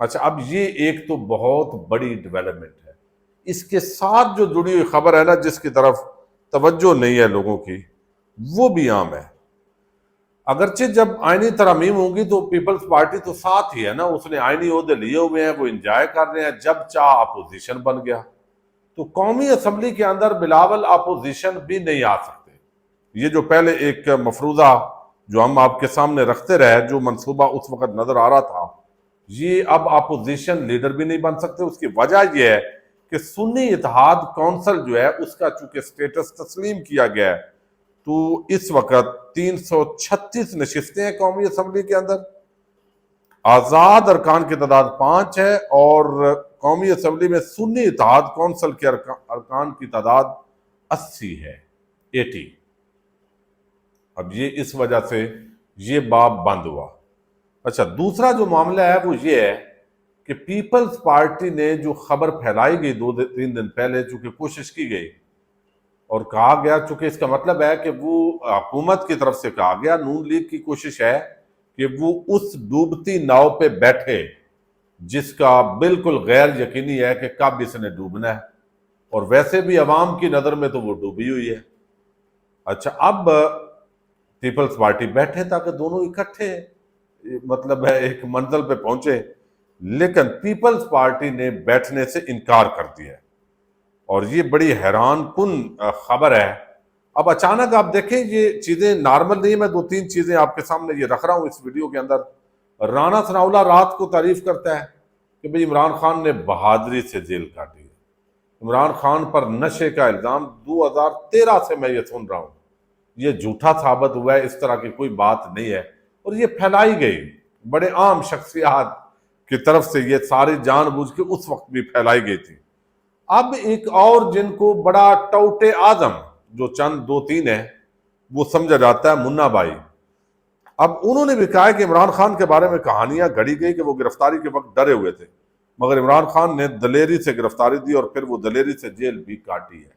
اچھا، اب یہ ایک تو بہت بڑی ڈیولپمنٹ ہے، اس کے ساتھ جو جڑی ہوئی خبر ہے نا جس کی طرف توجہ نہیں ہے لوگوں کی، وہ بھی عام ہے۔ اگرچہ جب آئینی ترامیم ہوں گی تو پیپلز پارٹی تو ساتھ ہی ہے نا، اس نے آئینی عہدے لیے ہوئے ہیں، وہ انجوائے کر رہے ہیں، جب چاہ اپوزیشن بن گیا تو قومی اسمبلی کے اندر بلاول اپوزیشن بھی نہیں آ سکتے۔ یہ جو پہلے ایک مفروضہ جو ہم آپ کے سامنے رکھتے رہے، جو منصوبہ اس وقت نظر آ رہا تھا، یہ اب اپوزیشن لیڈر بھی نہیں بن سکتے۔ اس کی وجہ یہ ہے کہ سنی اتحاد کونسل جو ہے اس کا چونکہ سٹیٹس تسلیم کیا گیا ہے، تو اس وقت 336 نشستیں ہیں قومی اسمبلی کے اندر، آزاد ارکان کی تعداد 5 ہے، اور قومی اسمبلی میں سنی اتحاد کونسل کے ارکان کی تعداد 80 ہے، 80۔ اب یہ اس وجہ سے یہ باب بند ہوا۔ اچھا، دوسرا جو معاملہ ہے وہ یہ ہے کہ پیپلز پارٹی نے جو خبر پھیلائی گئی 2-3 دن پہلے، چونکہ کوشش کی گئی اور کہا گیا، چونکہ اس کا مطلب ہے کہ وہ حکومت کی طرف سے کہا گیا، نون لیگ کی کوشش ہے کہ وہ اس ڈوبتی ناؤ پہ بیٹھے جس کا بالکل غیر یقینی ہے کہ کب اس نے ڈوبنا ہے، اور ویسے بھی عوام کی نظر میں تو وہ ڈوبی ہوئی ہے۔ اچھا، اب پیپلز پارٹی بیٹھے تاکہ دونوں اکٹھے مطلب ہے ایک منزل پہ پہنچے، لیکن پیپلز پارٹی نے بیٹھنے سے انکار کر دیا ہے، اور یہ بڑی حیران کن خبر ہے۔ اب اچانک آپ دیکھیں یہ چیزیں نارمل نہیں، میں 2-3 چیزیں آپ کے سامنے یہ رکھ رہا ہوں اس ویڈیو کے اندر۔ رانا ثناء اللہ رات کو تعریف کرتا ہے کہ بھئی عمران خان نے بہادری سے جیل کاٹی ہے، عمران خان پر نشے کا الزام 2013 سے میں یہ سن رہا ہوں، یہ جھوٹا ثابت ہوا ہے، اس طرح کی کوئی بات نہیں ہے، اور یہ پھیلائی گئی بڑے عام شخصیات کی طرف سے، یہ ساری جان بوجھ کے اس وقت بھی پھیلائی گئی تھی۔ اب ایک اور جن کو بڑا ٹوٹے اعظم جو چند 2-3 ہیں وہ سمجھا جاتا ہے، منا بھائی، اب انہوں نے بھی کہا ہے کہ عمران خان کے بارے میں کہانیاں گھڑی گئی کہ وہ گرفتاری کے وقت ڈرے ہوئے تھے، مگر عمران خان نے دلیری سے گرفتاری دی اور پھر وہ دلیری سے جیل بھی کاٹی ہے۔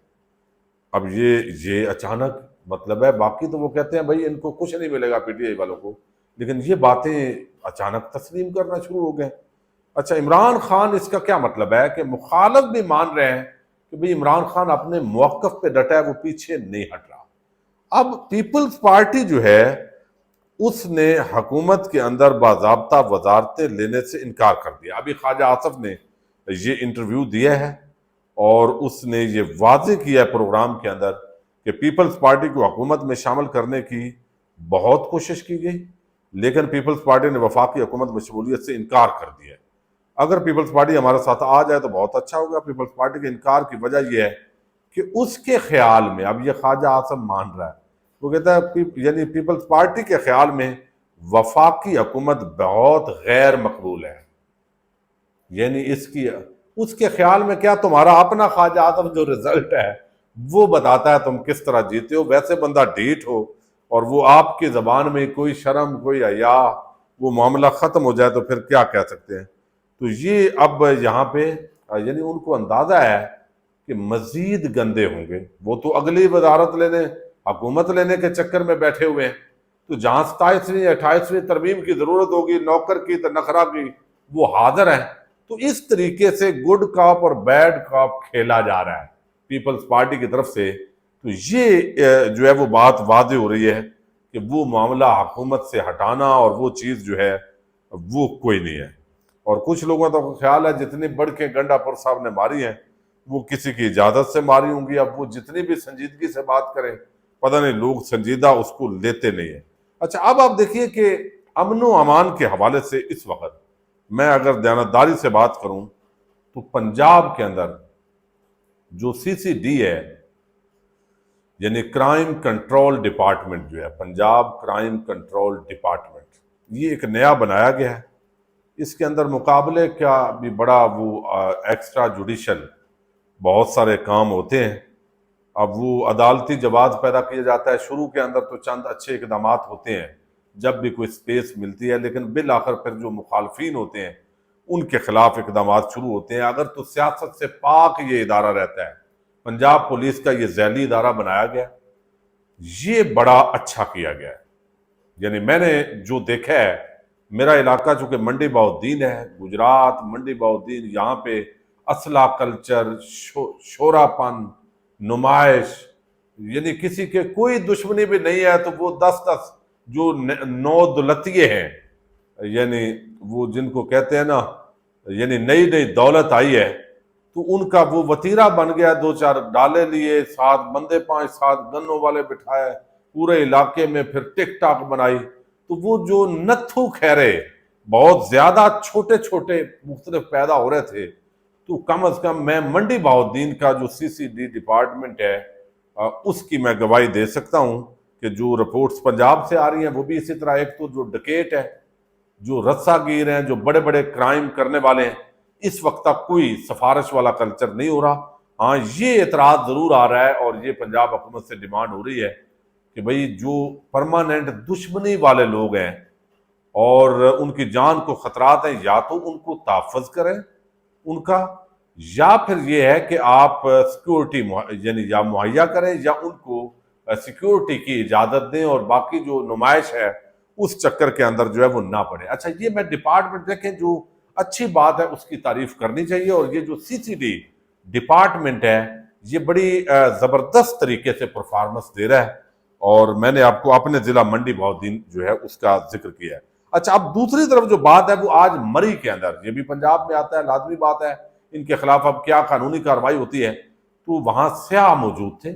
اب یہ اچانک مطلب ہے، باقی تو وہ کہتے ہیں بھائی ان کو کچھ نہیں ملے گا پی ٹی آئی والوں کو، لیکن یہ باتیں اچانک تسلیم کرنا شروع ہو گئے۔ اچھا، عمران خان، اس کا کیا مطلب ہے کہ مخالف بھی مان رہے ہیں کہ بھئی عمران خان اپنے موقف پہ ڈٹا ہے، وہ پیچھے نہیں ہٹ رہا۔ اب پیپلز پارٹی جو ہے اس نے حکومت کے اندر باضابطہ وزارتیں لینے سے انکار کر دیا۔ ابھی خواجہ آصف نے یہ انٹرویو دیا ہے اور اس نے یہ واضح کیا ہے پروگرام کے اندر کہ پیپلز پارٹی کو حکومت میں شامل کرنے کی بہت کوشش کی گئی، لیکن پیپلز پارٹی نے وفاقی حکومت میں شمولیت سے انکار کر دیا ہے۔ اگر پیپلز پارٹی ہمارے ساتھ آ جائے تو بہت اچھا ہوگا۔ پیپلز پارٹی کے انکار کی وجہ یہ ہے کہ اس کے خیال میں، اب یہ خواجہ آصف مان رہا ہے، وہ کہتا ہے یعنی پیپلز پارٹی کے خیال میں وفاقی حکومت بہت غیر مقبول ہے، یعنی اس کے خیال میں کیا، تمہارا اپنا خواجہ آصف جو رزلٹ ہے وہ بتاتا ہے تم کس طرح جیتے ہو۔ ویسے بندہ ڈھیٹ ہو اور وہ آپ کی زبان میں کوئی شرم کوئی حیا وہ معاملہ ختم ہو جائے تو پھر کیا کہہ سکتے ہیں۔ تو یہ اب یہاں پہ یعنی ان کو اندازہ ہے کہ مزید گندے ہوں گے، وہ تو اگلی وزارت لینے، حکومت لینے کے چکر میں بیٹھے ہوئے ہیں، تو جہاں 27ویں 28ویں ترمیم کی ضرورت ہوگی، نوکر کی نخرہ کی، وہ حاضر ہیں۔ تو اس طریقے سے گڈ کاپ اور بیڈ کاپ کھیلا جا رہا ہے پیپلز پارٹی کی طرف سے۔ تو یہ جو ہے وہ بات واضح ہو رہی ہے کہ وہ معاملہ حکومت سے ہٹانا اور وہ چیز جو ہے وہ کوئی نہیں ہے۔ اور کچھ لوگوں کا خیال ہے جتنی بڑھ کے گنڈا پور صاحب نے ماری ہیں وہ کسی کی اجازت سے ماری ہوں گی، اب وہ جتنی بھی سنجیدگی سے بات کریں پتہ نہیں لوگ سنجیدہ اس کو لیتے نہیں ہیں۔ اچھا، اب آپ دیکھیے کہ امن و امان کے حوالے سے اس وقت میں اگر دیانتداری سے بات کروں تو پنجاب کے اندر جو سی سی ڈی ہے، یعنی کرائم کنٹرول ڈپارٹمنٹ جو ہے، پنجاب کرائم کنٹرول ڈپارٹمنٹ، یہ ایک نیا بنایا گیا ہے۔ اس کے اندر مقابلے کا بھی بڑا وہ ایکسٹرا جوڈیشل بہت سارے کام ہوتے ہیں۔ اب وہ عدالتی جواز پیدا کیا جاتا ہے، شروع کے اندر تو چند اچھے اقدامات ہوتے ہیں جب بھی کوئی سپیس ملتی ہے، لیکن بالآخر پھر جو مخالفین ہوتے ہیں ان کے خلاف اقدامات شروع ہوتے ہیں۔ اگر تو سیاست سے پاک یہ ادارہ رہتا ہے، پنجاب پولیس کا یہ ذیلی ادارہ بنایا گیا، یہ بڑا اچھا کیا گیا ہے۔ یعنی میں نے جو دیکھا ہے میرا علاقہ چونکہ منڈی بہاؤالدین ہے، گجرات منڈی بہاؤالدین، یہاں پہ اسلحہ کلچر، شورا پن، نمائش، یعنی کسی کے کوئی دشمنی بھی نہیں ہے تو وہ 10 جو نو دولتیے ہیں، یعنی وہ جن کو کہتے ہیں نا، یعنی نئی نئی دولت آئی ہے، تو ان کا وہ وتیرہ بن گیا، 2 4 ڈالے لیے، 7 بندے 5 7 گنوں والے بٹھائے، پورے علاقے میں پھر ٹک ٹاک بنائی۔ تو وہ جو نتھو خیرے بہت زیادہ چھوٹے چھوٹے مختلف پیدا ہو رہے تھے، تو کم از کم میں منڈی بہاؤالدین کا جو CCD ڈپارٹمنٹ ہے اس کی میں گواہی دے سکتا ہوں کہ جو رپورٹس پنجاب سے آ رہی ہیں وہ بھی اسی طرح، ایک تو جو ڈکیٹ ہے، جو رسا گیر ہیں، جو بڑے بڑے کرائم کرنے والے ہیں، اس وقت تک کوئی سفارش والا کلچر نہیں ہو رہا۔ ہاں یہ اعتراض ضرور آ رہا ہے، اور یہ پنجاب حکومت سے ڈیمانڈ ہو رہی ہے کہ بھئی جو پرماننٹ دشمنی والے لوگ ہیں اور ان کی جان کو خطرات ہیں، یا تو ان کو تحفظ کریں ان کا، یا پھر یہ ہے کہ آپ سیکیورٹی یعنی یا مہیا کریں، یا ان کو سیکیورٹی کی اجازت دیں، اور باقی جو نمائش ہے اس چکر کے اندر جو ہے وہ نہ پڑے۔ اچھا، یہ میں ڈپارٹمنٹ دیکھیں جو اچھی بات ہے اس کی تعریف کرنی چاہیے، اور یہ جو CCD ڈپارٹمنٹ ہے یہ بڑی زبردست طریقے سے پرفارمنس دے رہا ہے، اور میں نے آپ کو اپنے ضلع منڈی بہاؤالدین جو ہے اس کا ذکر کیا ہے۔ اچھا، اب دوسری طرف جو بات ہے وہ آج مری کے اندر، یہ بھی پنجاب میں آتا ہے، لازمی بات ہے، ان کے خلاف اب کیا قانونی کارروائی ہوتی ہے۔ تو وہاں سیاح موجود تھے،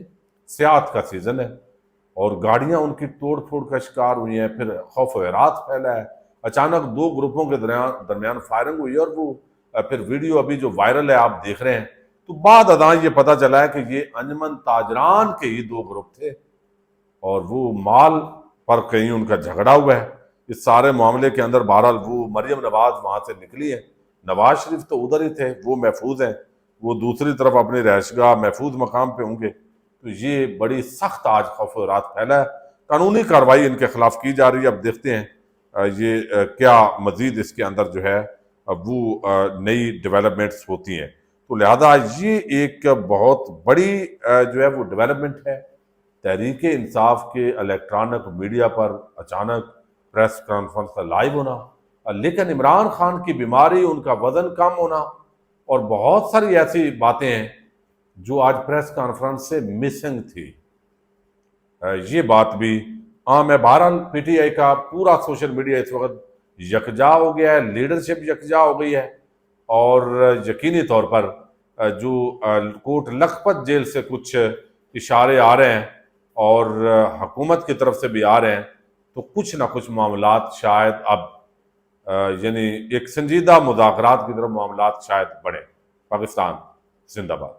سیاحت کا سیزن ہے، اور گاڑیاں ان کی توڑ پھوڑ کا شکار ہوئی ہیں، پھر خوف و حیرات پھیلا ہے، اچانک 2 گروپوں کے درمیان فائرنگ ہوئی، اور وہ پھر ویڈیو ابھی جو وائرل ہے آپ دیکھ رہے ہیں۔ تو بعد ازاں یہ پتہ چلا ہے کہ یہ انجمن تاجران کے ہی 2 گروپ تھے، اور وہ مال پر کہیں ان کا جھگڑا ہوا ہے۔ اس سارے معاملے کے اندر بہرحال وہ مریم نواز وہاں سے نکلی ہے، نواز شریف تو ادھر ہی تھے، وہ محفوظ ہیں، وہ دوسری طرف اپنی رہائش گاہ محفوظ مقام پہ ہوں گے۔ تو یہ بڑی سخت آج خوف و رات پھیلا ہے، قانونی کارروائی ان کے خلاف کی جا رہی ہے۔ اب دیکھتے ہیں یہ کیا مزید اس کے اندر جو ہے وہ نئی ڈیولپمنٹس ہوتی ہیں۔ تو لہذا یہ ایک بہت بڑی جو ہے وہ ڈیولپمنٹ ہے، تحریک انصاف کے الیکٹرانک میڈیا پر اچانک پریس کانفرنس کا لائیو ہونا، لیکن عمران خان کی بیماری، ان کا وزن کم ہونا، اور بہت ساری ایسی باتیں ہیں جو آج پریس کانفرنس سے مسنگ تھی۔ یہ بات بھی عام ہے۔ بہرحال PTI کا پورا سوشل میڈیا اس وقت یکجا ہو گیا ہے، لیڈرشپ یکجا ہو گئی ہے، اور یقینی طور پر جو کوٹ لکھپت جیل سے کچھ اشارے آ رہے ہیں اور حکومت کی طرف سے بھی آ رہے ہیں، تو کچھ نہ کچھ معاملات شاید اب یعنی ایک سنجیدہ مذاکرات کی طرف معاملات شاید بڑھیں۔ پاکستان زندہ باد۔